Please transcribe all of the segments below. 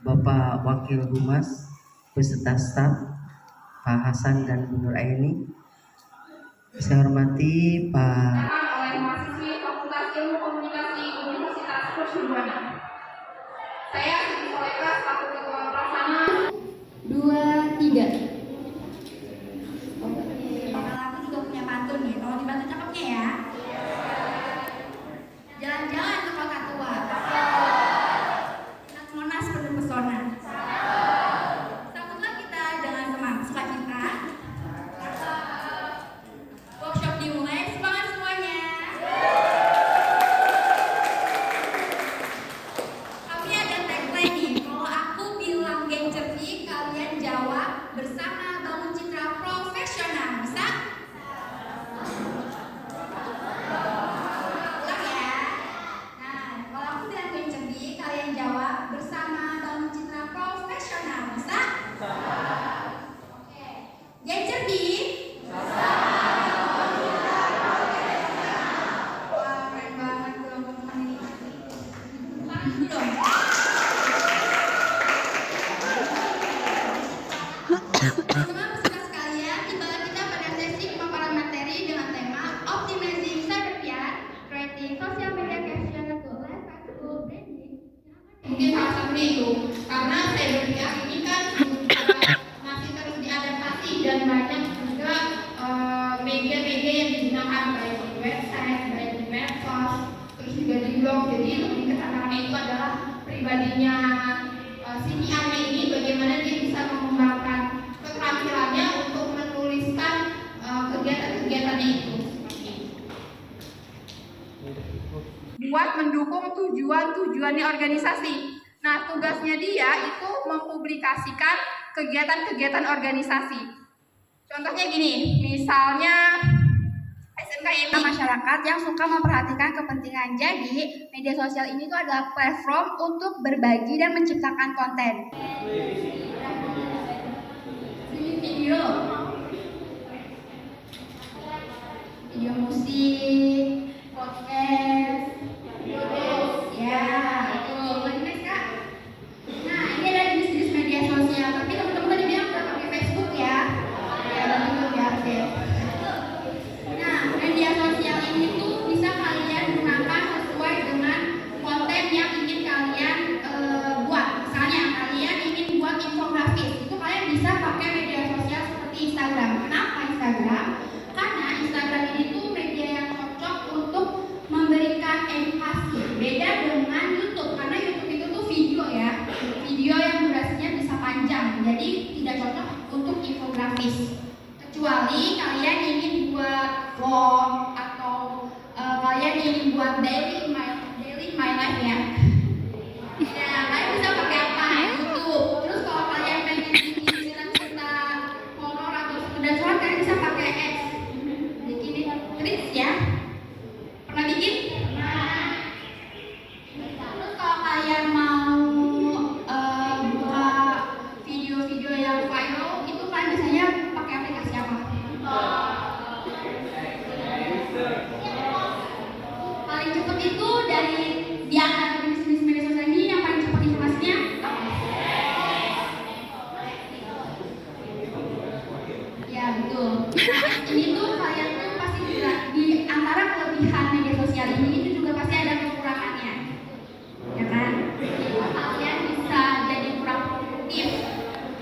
Bapak Wakil Humas beserta staf, Pak Hasan dan Bu Nur Aini. Saya hormati Pak oleh mahasiswi Fakultas Ilmu Komunikasi Universitas Persubuana. Saya Siti Soleka selaku Ketua Pelaksana 2, 3. Aku juga punya pantun nih, tolong dibantu cakepnya ya. Jalan-jalan ke kota tua. Nak Monas penuh pesona. Sambutlah kita dengan sukacita. Workshop dimulai, semangat semuanya. Belum. Teman-teman peserta sekalian, tibalah kita pada sesi pemaparan materi dengan tema Optimizing Cybercrime, Creating Social Media Caption to Live Facebook Branding. Mungkin salah satunya itu karena cybercrime ini kan masih terus diadaptasi dan banyak juga media-media yang digunakan baik di website, baik di medsos, terus juga di blog. Jadi lebih ke tantangannya itu adalah pribadinya si PR-nya ini bagaimana dia bisa mengembangkan keterampilannya untuk menuliskan kegiatan-kegiatannya itu. Buat mendukung tujuan-tujuannya organisasi. Nah, tugasnya dia itu mempublikasikan kegiatan-kegiatan organisasi. Contohnya gini, misalnya SMKMI Masyarakat yang suka memperhatikan kepentingan. Jadi, media sosial ini tuh adalah platform untuk berbagi dan menciptakan konten. Video, video musik, podcast, ya, itu benar Kak. Nah, ini ada jenis-jenis media sosial. Tapi teman-teman tadi bilang udah pakai Facebook ya. Ya, betul ya, oke. Nah, media sosial ini tuh bisa kalian gunakan sesuai dengan konten yang ingin kalian buat. Misalnya kalian ingin buat infografis, itu kalian bisa pakai media sosial seperti Instagram. Kenapa Instagram? Karena Instagram ini tuh media yang cocok untuk memberikan edukasi. Beda dengan YouTube, karena YouTube itu tuh video ya, video yang durasinya bisa panjang, jadi tidak cocok untuk infografis. Kecuali kalian ingin buat vlog atau kalian ingin buat daily my life ya. Ya, kalian bisa pakai apa? YouTube. Terus kalau kalian pengen bikin cerita horor atau sekedar curhat, kalian bisa pakai X. Bikin tweets ya. Pernah bikin? Terus kalau kalian mau buka video-video yang viral, itu kalian biasanya pakai aplikasi apa? Paling cepat itu dari di antara jenis-jenis media sosial ini yang paling cepat informasinya. Ya betul. Nah, ini tuh kalian tuh pasti juga di antara kelebihan media sosial ini itu juga pasti ada kekurangannya, ya kan? Jadi kalian bisa jadi kurang produktif.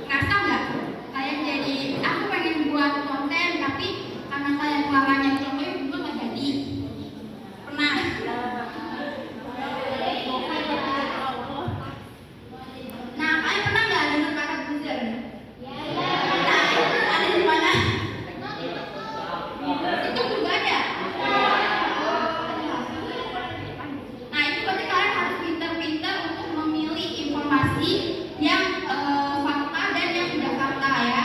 Ngerasa nggak? Kalian jadi aku pengen buat konten tapi karena kalian kelamaan yang contohnya juga nggak jadi. Pernah? Nah, kalian pernah nggak dengar kata buzzer? Nah, itu ada di mana? Itu juga ada. Nah, itu berarti kalian harus pintar-pintar untuk memilih informasi yang fakta dan yang tidak fakta ya.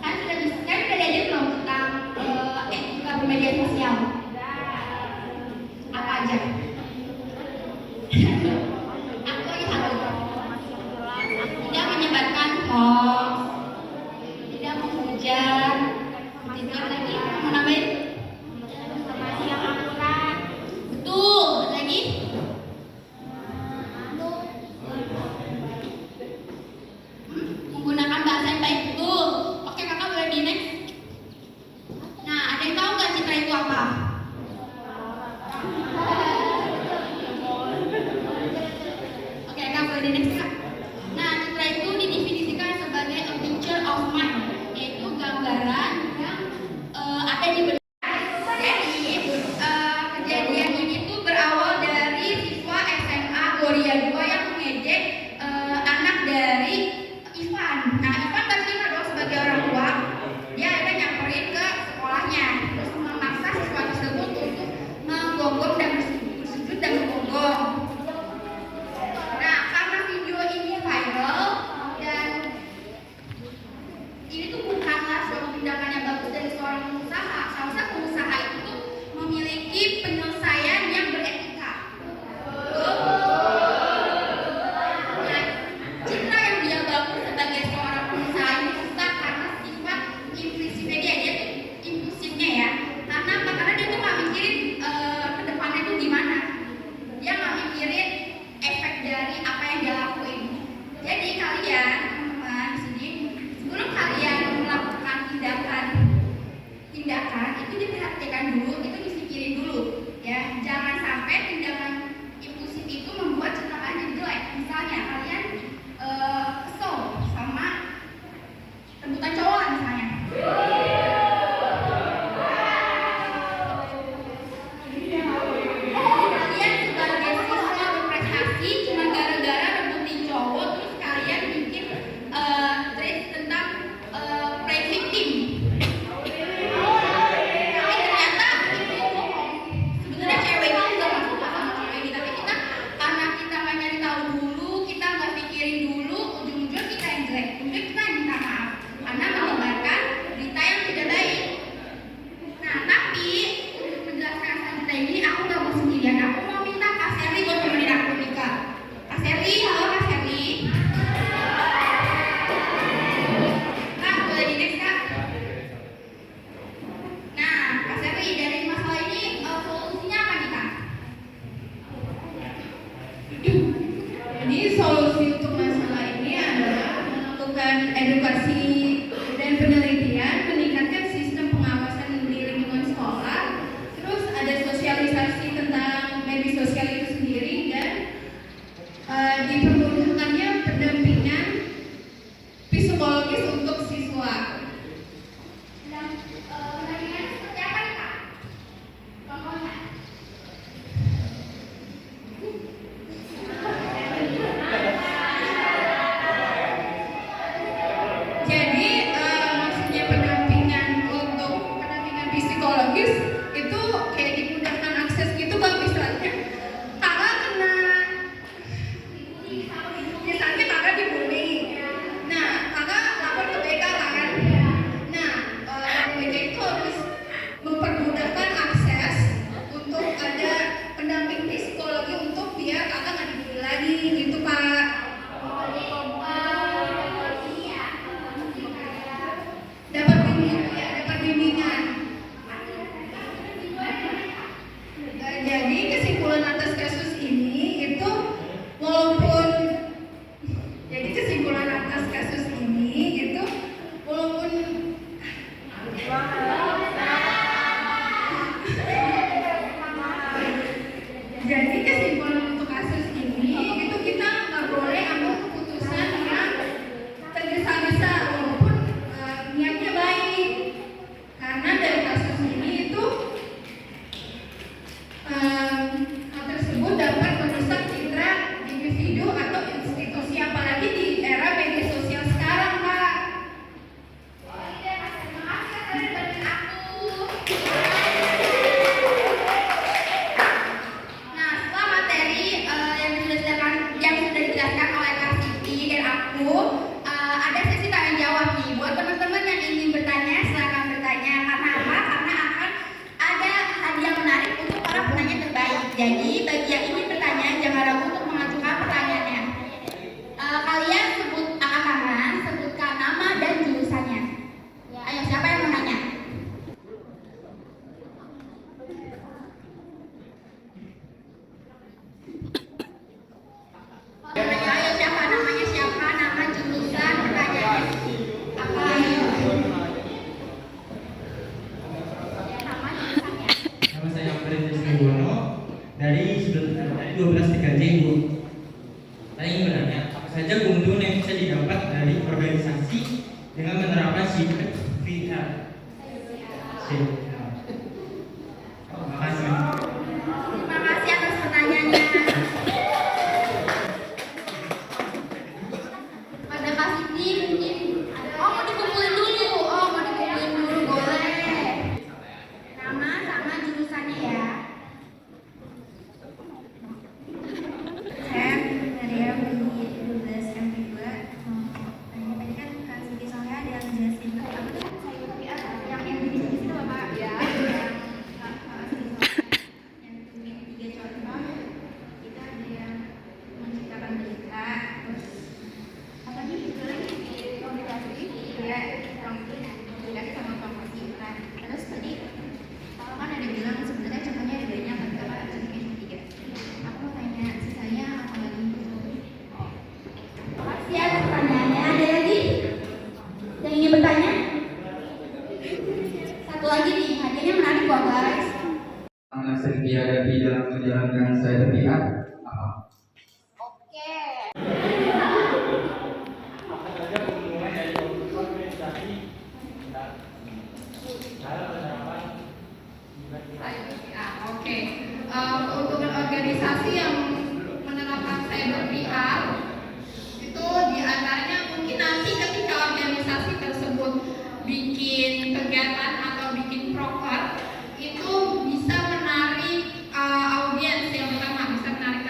Kalian sudah diajar belum tentang etika bermedia sosial? Apa aja? Aku lagi satu. Tidak menyebarkan hoax, tidak menghujat, tidak lagi mau nambahin informasi yang akurat. Betul, lagi menggunakan bahasa yang baik. Betul. Oke, kakak boleh di next. Nah, ada yang tahu nggak citra itu apa? edukasi dan penelitian, meningkatkan sistem pengawasan di lingkungan sekolah, terus ada sosialisasi tentang media sosial itu sendiri, dan diperlukannya pendampingan psikologis untuk siswa. Pendampingan seperti apa nih Kak? Contohnya? Jadi maksudnya pendampingan untuk pendampingan psikologis itu kayak dimudahkan akses gitu bang, misalnya kakak kena misalnya kakak dibully, nah kakak lapor ke BK kan, nah BK itu harus mempermudahkan akses untuk ada pendamping psikologi untuk biar kakak nggak dibully lagi gitu pak. Dapat bimbingan, ya, dapat bimbingan. Jadi kesimpulan atas kasus ini itu walaupun jadi kesimpulan untuk kasus ini itu kita nggak boleh ambil keputusan yang tergesa-gesa walaupun niatnya baik, karena dari kasus ini itu hal tersebut dapat merusak citra individu atau institusi, apalagi di era media sosial sekarang Kak. Terima kasih dari aku. Nah, setelah materi yang sudah dijelaskan oleh Kak Siti dan aku, ada sesi tanya jawab nih. Buat teman-teman yang ingin bertanya, silakan bertanya. Karena apa? Karena akan ada hadiah menarik untuk para penanya terbaik. Jadi bagi yang ingin bertanya, jangan ragu untuk mengajukan pertanyaannya. Kalian sebut angkat tangan, sebutkan nama dan jurusannya. Ayo, siapa yang mau nanya? Ayo, siapa namanya, siapa nama, jurusan, pertanyaannya apa? Ayo. Nama, jurusannya. Nama saya Freddy Sriwono dari 12 Ibu. Saya ingin bertanya, apa saja keuntungan yang bisa didapat dari organisasi dengan menerapkan sikap VR? Terima kasih. Terima kasih atas pertanyaannya. Pada kasih ini mungkin mau dikumpulin dulu. Mau dikumpulin dulu boleh. Nama sama jurusannya ya. Saya Maria dari 12 MP2. Tadi kan Kak Siti soalnya ada yang jelasin apa tuh saya VR yang jenis itu Bapak ya. Yang punya 3 contoh kita ada yang menciptakan berita, terus apa nih itu lagi komunikasi ya, komunikasi sama promosi. Nah, terus tadi kan ada bilang sebenarnya contohnya ada banyak kan Bapak, contohnya cuma 3. Aku mau tanya sisanya apa lagi? Makasih atas pertanyaannya. Ada lagi yang ingin bertanya? Satu lagi nih, hadiahnya menarik kok guys. Sangat setia di dalam menjalankan saya VR. Oke. Oke. Untuk organisasi yang menerapkan cyber VR itu diantaranya mungkin nanti ketika organisasi tersebut bikin kegiatan atau bikin proker itu bisa menarik audiens yang pertama, bisa menarik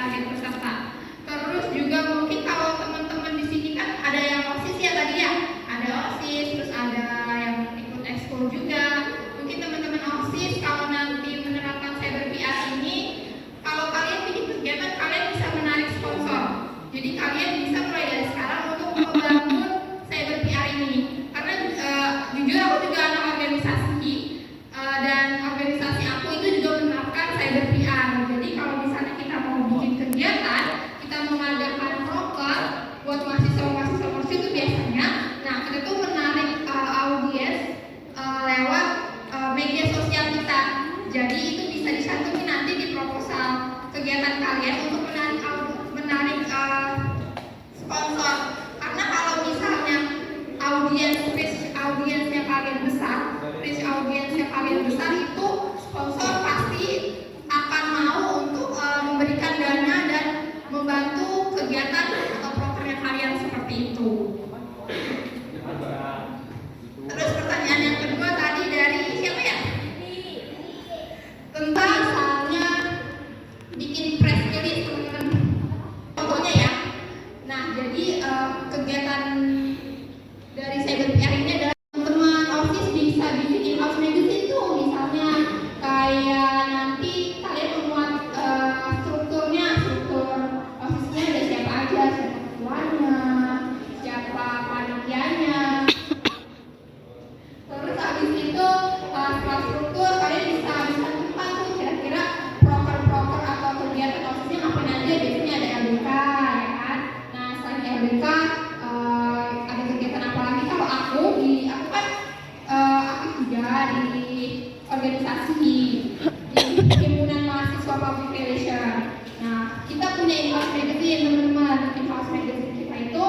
magazine teman-teman. In-house magazine kita itu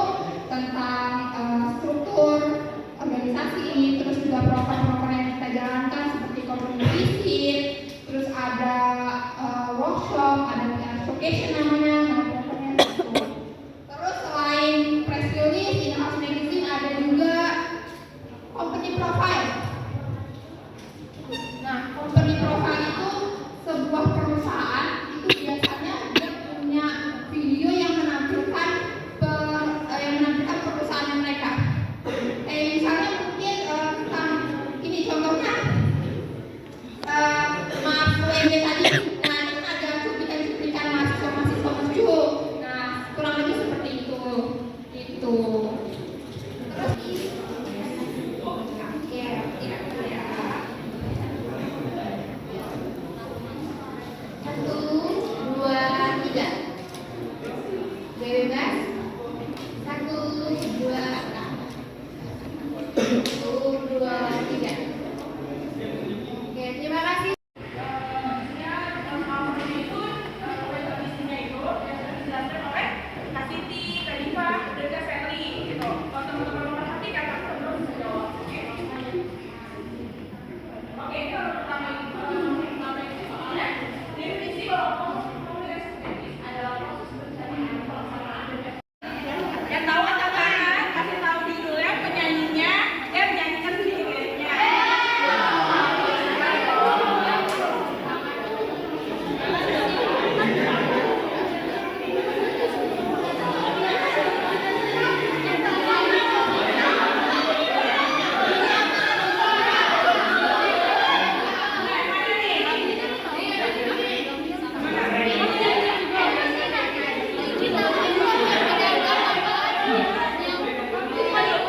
tentang struktur organisasi, terus juga program-program yang kita jalankan seperti community, terus ada workshop, ada showcase namanya, nah pokoknya gitu. Terus selain press release, in-house magazine ada juga company profile. Nah, company profile itu sebuah perusahaan itu biasanya dia punya video yang menampilkan perusahaan mereka. Misalnya mungkin tentang ini contohnya maaf UMB tadi. Nah, itu kan ada cuplikan mahasiswa menuju. Nah, kurang lebih seperti itu. Itu. Terus satu, dua, tiga. Bebas. Satu, dua, tiga. Oke, terima kasih. Yang tahu kata-kata, kasih tahu judulnya, penyanyinya, dia menyanyikan liriknya.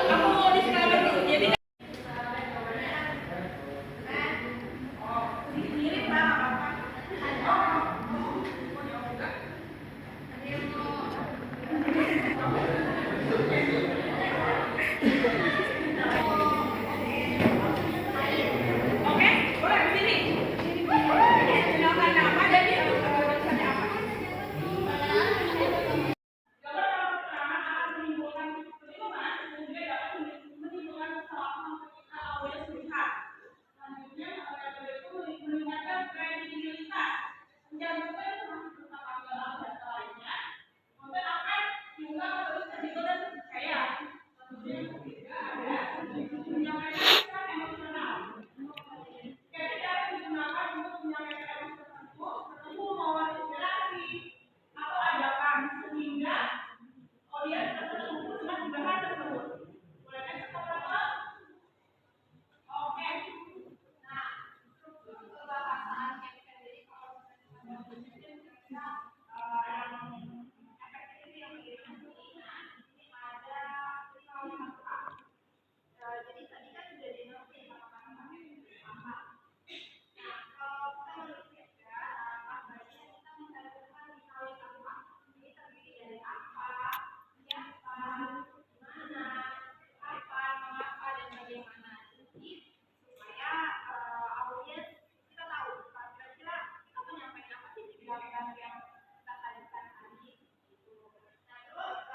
Kamu disclaimer dulu, jadi mirip lah apa-apa. Oke, boleh sini. Kenalkan nama dan dia tulisannya apa? Gambar pertama akan menimbulkan kebingungan, kemudian dapat menimbulkan kesalahan ketika audiens melihat. Selanjutnya, metode itu meningkatkan kredibilitas, menjamin termasuk tentang tanggal dan lainnya. Konten akan diunggah ke website kredibel dan terpercaya. Kemudian yang ketiga ada menyampaikan pesan emosional. Jadi dapat digunakan untuk menyampaikan emosi tertentu mawar inspirasi atau ajakan sehingga audiens tertentu dengan bahan tersebut. Boleh next teman-teman? Oke. Nah, struktur kebahasaan yang terdiri kalau yang efektif yang ini ada 5 jadi tadi kan sudah dimengerti sama-sama apa. Nah, kalau kita menulisnya bagian kita mencantumkan kalimat apa ini terdiri dari apa, siapa, mana, kapan, mengapa, dan bagaimana. Jadi supaya audiens kita tahu kira-kira kita menyampaikan apa sih di belakang yang kita sajikan tadi. Nah, terus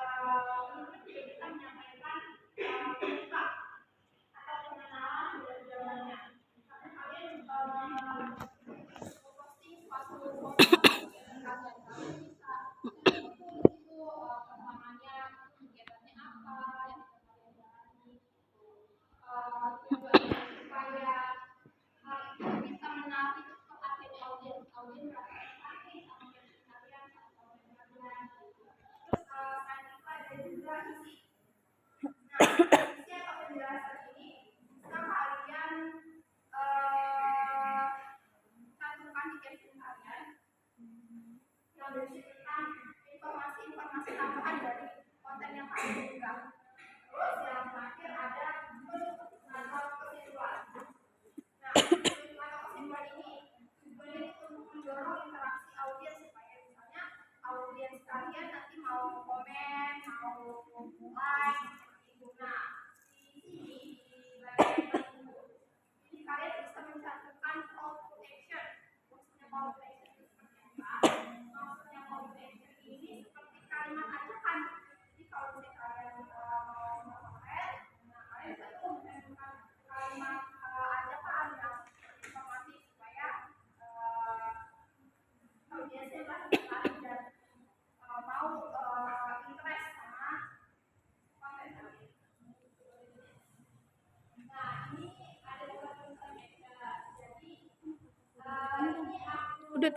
mungkin juga bisa menyampaikan cerita atau pengenalan dari jalannya. Misalnya kalian posting suatu foto kegiatan kalian bisa itu pertamanya kegiatannya apa yang kalian jalani tujuannya supaya hal itu bisa menarik perhatian audiens merasa tertarik sama versi kalian sama konten kalian. Terus selain itu ada juga isi. Nah, isi atau penjelasan ini bisa kalian cantumkan di caption kalian yang berisi tentang informasi tambahan dari konten yang kalian unggah. Terus yang terakhir ada atau kesimpulan. Nah, kesimpulan ini tujuannya itu untuk mendorong interaksi audiens supaya misalnya audiens kalian nanti mau komen, mau like, seperti itu. Nah, di sini di bagian ini kalian bisa mencantumkan call to action. Maksudnya call to action itu seperti apa? Maksudnya call to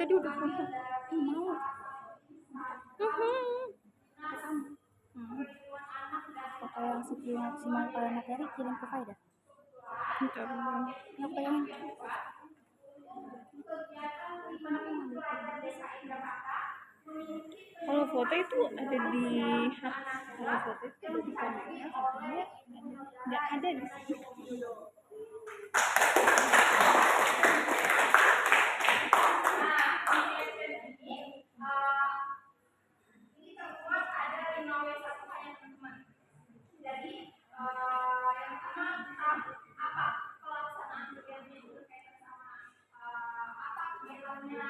tadi udah foto. Mau. Foto yang simak para materi kirim ke Faida. Bentar. Apa yang kalau foto itu ada di kalau foto itu ada di kameranya, katanya nggak ada di sini. Ini terbuat ada 5W1K ya teman-teman. Jadi yang pertama apa pelaksanaan kegiatannya itu berkaitan sama apa kegiatannya,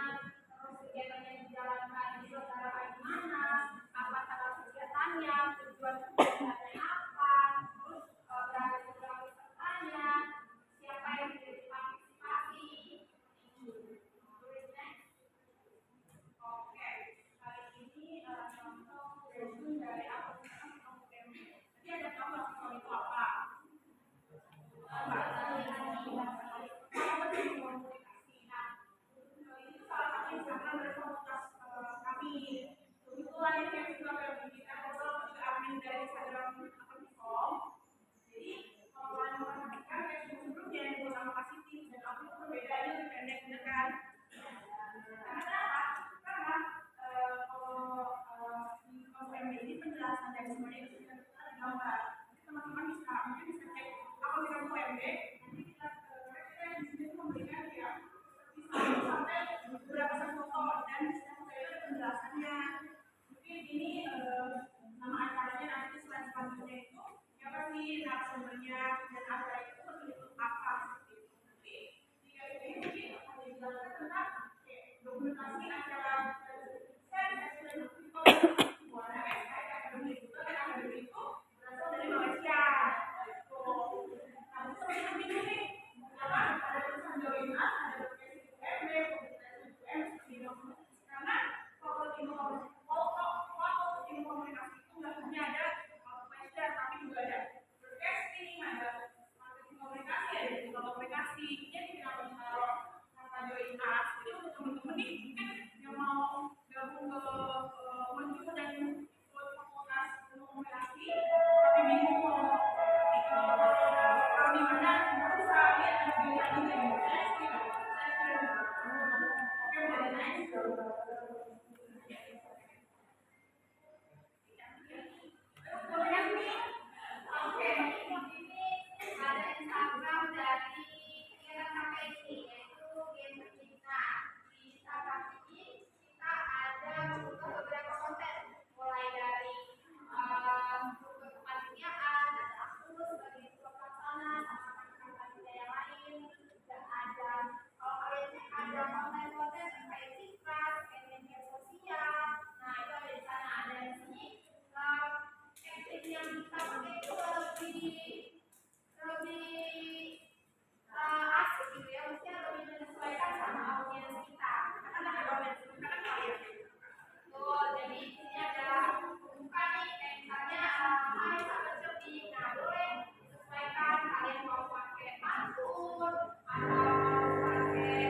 terus kegiatannya dijalankan diselenggarakan di mana, apa cara kegiatannya, tujuan kegiatannya apa, terus berapa jumlah pesertanya, siapa yang menjadi partisipasi. Tulisnya. Oke, kali ini contoh resume dari apa? Nanti ada tahu nggak itu apa? Komunikasi. Nah, itu salah satu Instagram dari komunitas kami. Kebetulan ini yang juga kita juga admin dari Instagram Akuntikom. Jadi kalau kalian memperhatikan sebelumnya yang gue sama kasih tips dan aku berbeda aja lebih pendek bener kan? Karena apa? Karena kalau di KPM ini penjelasan dari semuanya itu sudah ada gambar. Jadi teman-teman mungkin bisa cek akun KPMD. Nanti kita di sini memberikan ya sampai beberapa foto dan ada penjelasannya. Mungkin ini nama acaranya nanti selanjutnya itu ya pasti narasumbernya dan acara itu berbentuk apa seperti itu. Nanti jika ini mungkin akan dijelaskan tentang dokumentasi acara dari Malaysia. Karena kalau ilmu komunikasi itu nggak hanya ada Malaysia, tapi juga ada broadcasting, ada marketing komunikasi, ada juga komunikasi. Jadi kenapa menaruh kata join us? Jadi untuk teman-teman nih mungkin yang mau gabung ke Unju dan ikut fakultas komunikasi, tapi bingung mau di mana, bisa lihat ada pilihan di Oke, udah nice. Oke, ini ada Instagram dari kegiatan KPI yaitu Game Bercinta. Di Instagram ini kita ada beberapa konten mulai dari kepanitiaan, ada aku sebagai ketua pelaksana, sama rekan-rekan panitia yang lain, dan ada kalau kalian cek ada konten-konten terkait iklan, media sosial. Nah itu ada di sana, ada di sini. Teknik yang kita pakai itu lebih asik gitu ya, maksudnya lebih menyesuaikan sama audiens kita. Karena ada audiens kita kan kalian. Tuh, jadi di sini ada buka nih, kayak misalnya hai sahabat cerdik. Nah, boleh sesuaikan kalian mau pakai pantun atau mau pakai